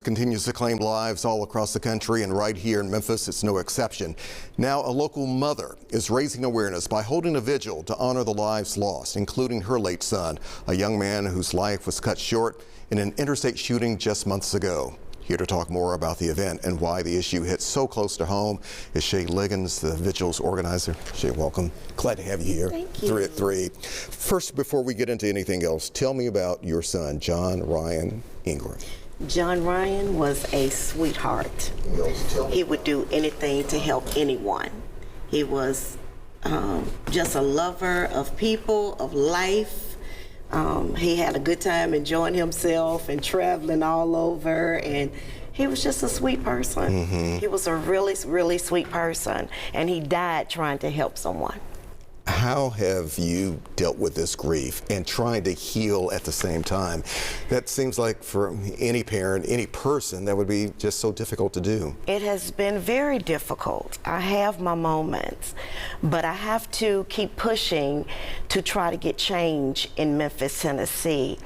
Continues to claim lives all across the country, and right here in Memphis, it's no exception. Now, a local mother is raising awareness by holding a vigil to honor the lives lost, including her late son, a young man whose life was cut short in an interstate shooting just months ago. Here to talk more about the event and why the issue hits so close to home is Shay Liggins, the vigil's organizer. Shay, welcome. Glad to have you here. Thank you. 3 at 3. First, before we get into anything else, tell me about your son, John Ryan Ingram. John Ryan was a sweetheart. He would do anything to help anyone. He was just a lover of people, of life. He had a good time enjoying himself and traveling all over, and he was just a sweet person. Mm-hmm. He was a really, really sweet person, and he died trying to help someone. How have you dealt with this grief and trying to heal at the same time? That seems like for any parent, any person, that would be just so difficult to do. It has been very difficult. I have my moments, but I have to keep pushing to try to get change in Memphis, Tennessee,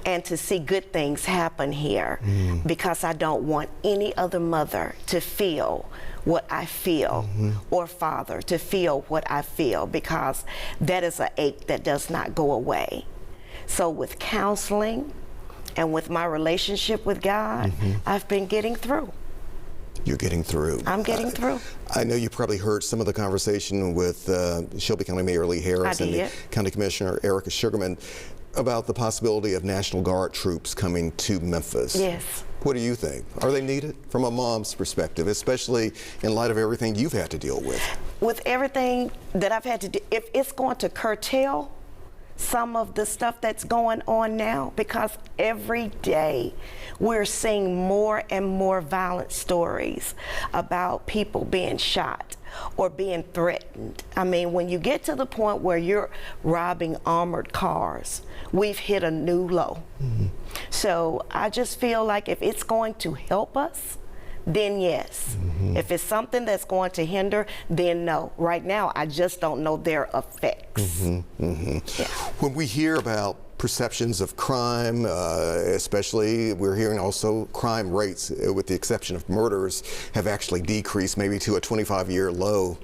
and to see good things happen here, because I don't want any other mother to feel what I feel, or father to feel what I feel, because that is an ache that does not go away. So with counseling and with my relationship with God, I've been getting through. You're getting through. I'm getting through. I know you probably heard some of the conversation with Shelby County Mayor Lee Harris and the County Commissioner Erica Sugarman about the possibility of National Guard troops coming to Memphis. Yes. What do you think? Are they needed from a mom's perspective, especially in light of everything you've had to deal with? With everything that I've had to do, if it's going to curtail some of the stuff that's going on now, because every day we're seeing more and more violent stories about people being shot or being threatened. I mean, when you get to the point where you're robbing armored cars, we've hit a new low. So I just feel like if it's going to help us, then yes. If it's something that's going to hinder, then no. Right now, I just don't know their effects. Yeah. When we hear about perceptions of crime, especially, we're hearing also crime rates, with the exception of murders, have actually decreased maybe to a 25-year low.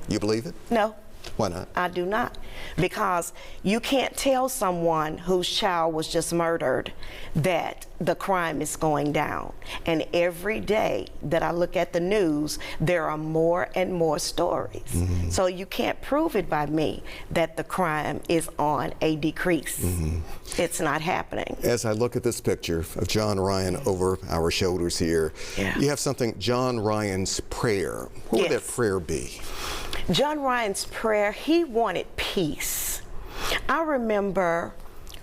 You believe it? No. Why not? I do not, because you can't tell someone whose child was just murdered that the crime is going down. And every day that I look at the news, there are more and more stories. So you can't prove it by me that the crime is on a decrease. It's not happening. As I look at this picture of John Ryan over our shoulders here, you have something, John Ryan's prayer. What would that prayer be? John Ryan's prayer, he wanted peace. I remember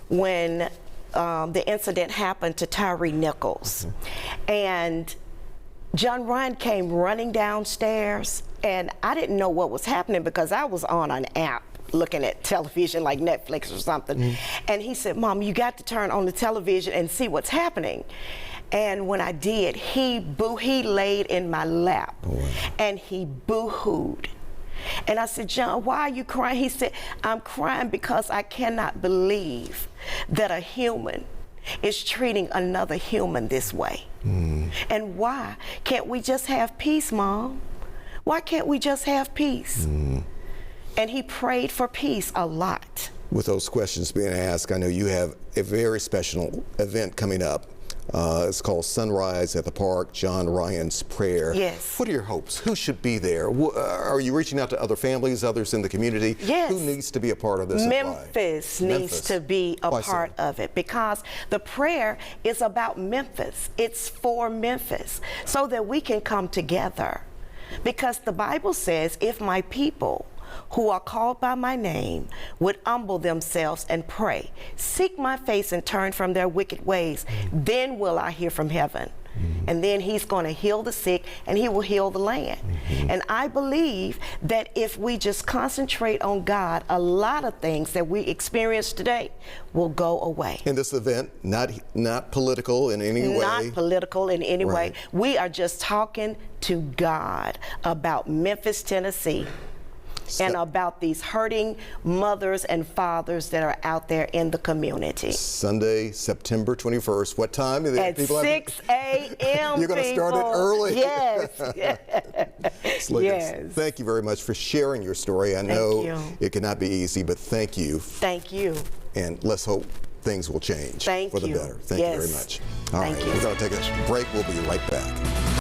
when the incident happened to Tyree Nichols, and John Ryan came running downstairs, and I didn't know what was happening because I was on an app looking at television like Netflix or something. And he said, "Mom, you got to turn on the television and see what's happening." And when I did, he laid in my lap, and he boo-hooed. And I said, "John, why are you crying?" He said, "I'm crying because I cannot believe that a human is treating another human this way. And why? Can't we just have peace, Mom? Why can't we just have peace?" And he prayed for peace a lot. With those questions being asked, I know you have a very special event coming up. It's called Sunrise at the Park, John Ryan's Prayer. Yes. What are your hopes? Who should be there? Are you reaching out to other families, others in the community? Yes. Who needs to be a part of this? Memphis needs to be a part of it, because the prayer is about Memphis. It's for Memphis, so that we can come together. Because the Bible says, if my people who are called by my name would humble themselves and pray, seek my face and turn from their wicked ways, then will I hear from heaven. And then he's going to heal the sick, and he will heal the land. And I believe that if we just concentrate on God, a lot of things that we experience today will go away. In this event, not political in any way. Not political in any way. We are just talking to God about Memphis, Tennessee, and about these hurting mothers and fathers that are out there in the community. Sunday, September 21st. What time? At 6 a.m. You're going to start it early? Yes. Yes. Thank you very much for sharing your story. I know it cannot be easy, but thank you. Thank you. And let's hope things will change for the better. Thank you very much. All right, we're going to take a break. We'll be right back.